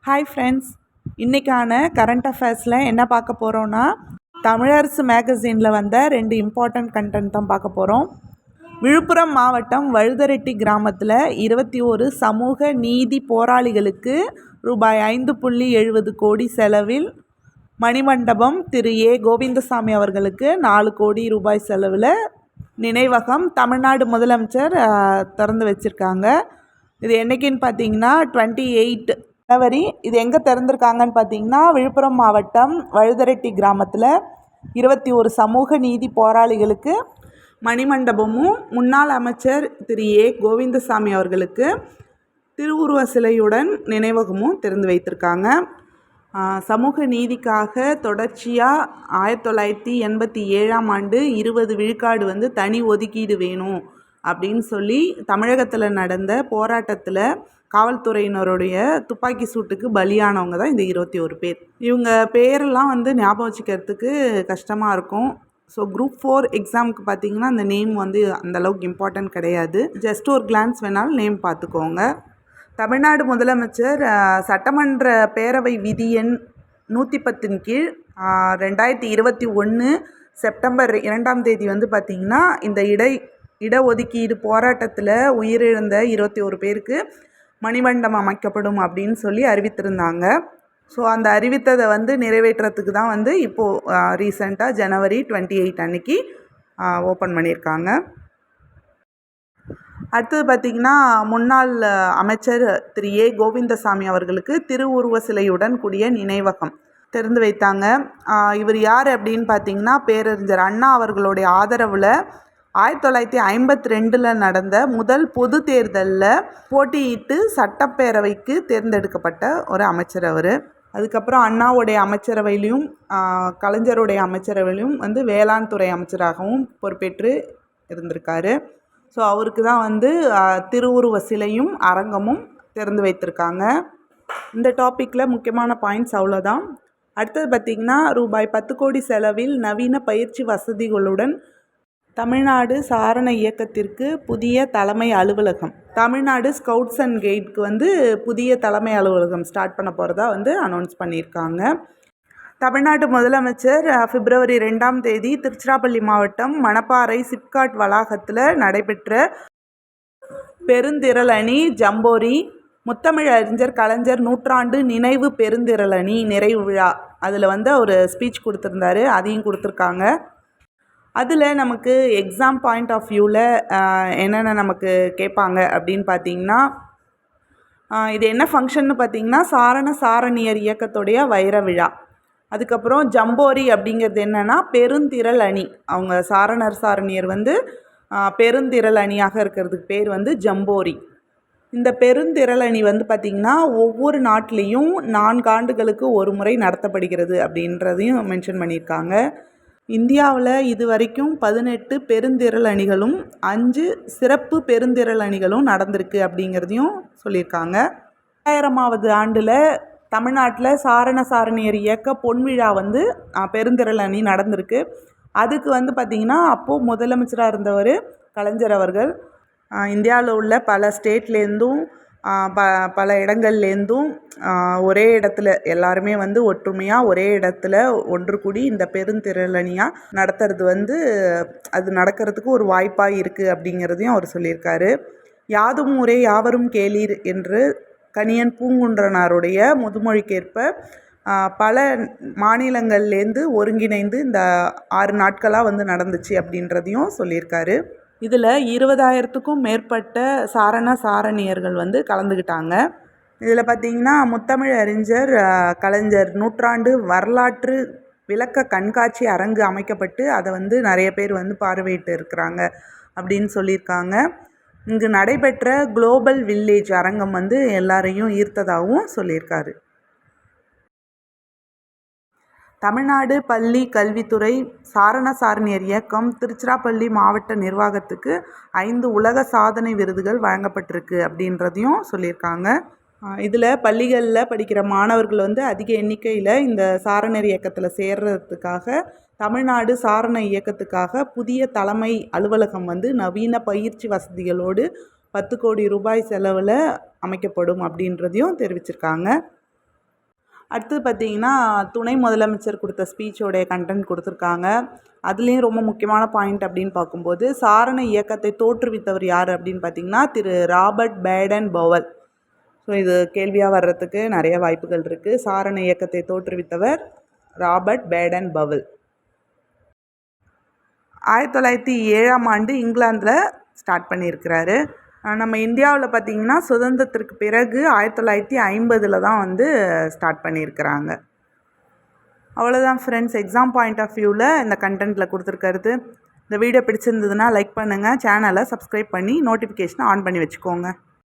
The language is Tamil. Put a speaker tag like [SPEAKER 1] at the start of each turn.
[SPEAKER 1] ஹாய் ஃப்ரெண்ட்ஸ், இன்றைக்கான கரண்ட் அஃபேர்ஸில் என்ன பார்க்க போகிறோன்னா, தமிழரசு மேகசினில் வந்த 2 இம்பார்ட்டண்ட் கண்டென்ட் தான் பார்க்க போகிறோம். விழுப்புரம் மாவட்டம் வழுதரெட்டி கிராமத்தில் 21 சமூக நீதி போராளிகளுக்கு ரூபாய் 5.70 கோடி செலவில் மணிமண்டபம் திரு ஏ கோவிந்தசாமி அவர்களுக்கு 4 கோடி ரூபாய் செலவில் நினைவகம் தமிழ்நாடு முதலமைச்சர் திறந்து வச்சுருக்காங்க. இது என்றைக்குன்னு பார்த்தீங்கன்னா 28 ஜனவரி. இது எங்கே திறந்திருக்காங்கன்னு பார்த்தீங்கன்னா, விழுப்புரம் மாவட்டம் வழுதரெட்டி கிராமத்தில் 21 சமூக நீதி போராளிகளுக்கு மணிமண்டபமும் முன்னாள் அமைச்சர் திரு ஏ கோவிந்தசாமி அவர்களுக்கு திருவுருவ சிலையுடன் நினைவகமும் திறந்து வைத்திருக்காங்க. சமூக நீதிக்காக தொடர்ச்சியாக 1987ஆம் ஆண்டு 20 விழுக்காடு தனி ஒதுக்கீடு வேணும் அப்படின்னு சொல்லி தமிழகத்தில் நடந்த போராட்டத்தில் காவல்துறையினருடைய துப்பாக்கி சூட்டுக்கு பலியானவங்க தான் இந்த 21 பேர். இவங்க பேரெல்லாம் ஞாபகம் வச்சுக்கிறதுக்கு கஷ்டமாக இருக்கும். ஸோ குரூப் 4 எக்ஸாமுக்கு பார்த்தீங்கன்னா அந்த நேம் அந்தளவுக்கு இம்பார்ட்டன்ட் கிடையாது. ஜஸ்ட் ஒரு கிளான்ஸ் வேணாலும் நேம் பார்த்துக்கோங்க. தமிழ்நாடு முதலமைச்சர் சட்டமன்ற பேரவை விதி எண் 110 கீழ் 2021 செப்டம்பர் 2ஆம் தேதி பார்த்திங்கன்னா இந்த இடஒதுக்கீடு போராட்டத்தில் உயிரிழந்த 21 பேருக்கு மணிமண்டபம் அமைக்கப்படும் அப்படின்னு சொல்லி அறிவித்திருந்தாங்க. ஸோ அந்த அறிவித்ததை நிறைவேற்றுறதுக்கு தான் இப்போது ரீசெண்டாக ஜனவரி 28 அன்னைக்கு ஓப்பன் பண்ணியிருக்காங்க. அடுத்தது பார்த்திங்கன்னா, முன்னாள் அமைச்சர் திரு ஏ கோவிந்தசாமி அவர்களுக்கு திருவுருவ சிலையுடன் கூடிய நினைவகம் திறந்து வைத்தாங்க. இவர் யார் அப்படின்னு பார்த்திங்கன்னா, பேரறிஞர் அண்ணா அவர்களுடைய ஆதரவில் 1952 நடந்த முதல் பொது தேர்தலில் போட்டியிட்டு சட்டப்பேரவைக்கு தேர்ந்தெடுக்கப்பட்ட ஒரு அமைச்சர் அவர். அதுக்கப்புறம் அண்ணாவுடைய அமைச்சரவையிலையும் கலைஞருடைய அமைச்சரவையிலையும் வேளாண் துறை அமைச்சராகவும் பொறுப்பேற்று இருந்திருக்காரு. ஸோ அவருக்கு தான் திருவுருவ சிலையும் அரங்கமும் திறந்து வைத்திருக்காங்க. இந்த டாப்பிக்கில் முக்கியமான பாயிண்ட்ஸ் அவ்வளோதான். அடுத்தது பார்த்திங்கன்னா, ரூபாய் 10 கோடி செலவில் நவீன பயிற்சி வசதிகளுடன் தமிழ்நாடு சாரண இயக்கத்திற்கு புதிய தலைமை அலுவலகம், தமிழ்நாடு ஸ்கவுட்ஸ் அண்ட் கைடுக்கு புதிய தலைமை அலுவலகம் ஸ்டார்ட் பண்ண போகிறதா அனௌன்ஸ் பண்ணியிருக்காங்க. தமிழ்நாடு முதலமைச்சர் பிப்ரவரி 2ஆம் தேதி திருச்சிராப்பள்ளி மாவட்டம் மணப்பாறை சிப்காட் வளாகத்தில் நடைபெற்ற பெருந்திரளணி ஜம்போரி முத்தமிழ் அறிஞர் கலைஞர் நூற்றாண்டு நினைவு பெருந்திரளணி நிறைவு விழா அதில் ஒரு ஸ்பீச் கொடுத்துருந்தாரு. அதையும் கொடுத்துருக்காங்க. அதில் நமக்கு எக்ஸாம் பாயிண்ட் ஆஃப் வியூவில் என்னென்ன நமக்கு கேட்பாங்க அப்படின்னு பார்த்திங்கன்னா, இது என்ன ஃபங்க்ஷன்னு பார்த்திங்கன்னா, சாரணியர் இயக்கத்துடைய வைர விழா. அதுக்கப்புறம் ஜம்போரி அப்படிங்கிறது என்னென்னா பெருந்திரள் அணி. அவங்க சாரணியர் பெருந்திரள் அணியாக இருக்கிறதுக்கு பேர் ஜம்போரி. இந்த பெருந்திரள் அணி பார்த்திங்கன்னா ஒவ்வொரு நாட்டிலையும் 4 ஆண்டுகளுக்கு ஒரு முறை நடத்தப்படுகிறது அப்படின்றதையும் மென்ஷன் பண்ணியிருக்காங்க. இந்தியாவில் இது வரைக்கும் 18 பெருந்திரள் அணிகளும் 5 சிறப்பு பெருந்திரள் அணிகளும் நடந்திருக்கு அப்படிங்கிறதையும் சொல்லியிருக்காங்க. 2000ஆவது ஆண்டில் தமிழ்நாட்டில் சாரணியர் இயக்க பொன்விழா பெருந்திரள் அணி நடந்திருக்கு. அதுக்கு பார்த்திங்கன்னா அப்போது முதலமைச்சராக இருந்தவர் கலைஞர் அவர்கள். இந்தியாவில் உள்ள பல ஸ்டேட்லேருந்தும் பல இடங்கள்லேருந்தும் ஒரே இடத்துல எல்லாருமே ஒற்றுமையாக ஒரே இடத்துல ஒன்று கூடி இந்த பெருந்திரளணியாக நடத்துறது அது நடக்கிறதுக்கு ஒரு வாய்ப்பாக இருக்குது அப்படிங்கிறதையும் அவர் சொல்லியிருக்காரு. யாதும் ஊரே யாவரும் கேளீர் என்று கணியன் பூங்குன்றனாருடைய முதுமொழிக்கேற்ப பல மாநிலங்கள்லேருந்து ஒருங்கிணைந்து இந்த 6 நாட்களாக நடந்துச்சு அப்படின்றதையும் சொல்லியிருக்காரு. இதில் 20,000க்கும் மேற்பட்ட சாரணியர்கள் கலந்துக்கிட்டாங்க. இதில் பார்த்திங்கன்னா முத்தமிழ் அறிஞர் கலைஞர் நூற்றாண்டு வரலாற்று விளக்க கண்காட்சி அரங்கு அமைக்கப்பட்டு அதை நிறைய பேர் பார்வையிட்டு இருக்கிறாங்க அப்படின்னு சொல்லியிருக்காங்க. இங்கு நடைபெற்ற குளோபல் வில்லேஜ் அரங்கம் எல்லாரையும் ஈர்த்ததாகவும் சொல்லியிருக்காரு. தமிழ்நாடு பள்ளி கல்வித்துறை சாரணியர் இயக்கம் திருச்சிராப்பள்ளி மாவட்ட நிர்வாகத்துக்கு 5 உலக சாதனை விருதுகள் வழங்கப்பட்டிருக்கு அப்படின்றதையும் சொல்லியிருக்காங்க. இதில் பள்ளிகளில் படிக்கிற மாணவர்கள் அதிக எண்ணிக்கையில் இந்த சாரணியர் இயக்கத்தில் சேர்றதுக்காக தமிழ்நாடு சாரண இயக்கத்துக்காக புதிய தலைமை அலுவலகம் நவீன பயிற்சி வசதிகளோடு 10 கோடி ரூபாய் செலவில் அமைக்கப்படும் அப்படின்றதையும் தெரிவிச்சிருக்காங்க. அடுத்தது பார்த்திங்கன்னா துணை முதலமைச்சர் கொடுத்த ஸ்பீச்சோடைய கண்டென்ட் கொடுத்துருக்காங்க. அதுலேயும் ரொம்ப முக்கியமான பாயிண்ட் அப்படின்னு பார்க்கும்போது சாரண இயக்கத்தை தோற்றுவித்தவர் யார் அப்படின்னு பார்த்திங்கன்னா திரு ராபர்ட் பேடன் பவல். ஸோ இது கேள்வியாக வர்றதுக்கு நிறைய வாய்ப்புகள் இருக்குது. சாரண இயக்கத்தை தோற்றுவித்தவர் ராபர்ட் பேடன் பவல். 1907 இங்கிலாந்தில் ஸ்டார்ட் பண்ணியிருக்கிறாரு. நம்ம இந்தியாவில் பார்த்திங்கன்னா சுதந்திரத்திற்கு பிறகு 1950 தான் ஸ்டார்ட் பண்ணியிருக்கிறாங்க. அவ்வளோதான் ஃப்ரெண்ட்ஸ், எக்ஸாம் பாயிண்ட் ஆஃப் வியூவில் இந்த கண்டென்ட்டில் கொடுத்துருக்கிறது. இந்த வீடியோ பிடிச்சிருந்ததுன்னா லைக் பண்ணுங்கள், சேனலை சப்ஸ்கிரைப் பண்ணி நோட்டிஃபிகேஷனை ஆன் பண்ணி வச்சுக்கோங்க.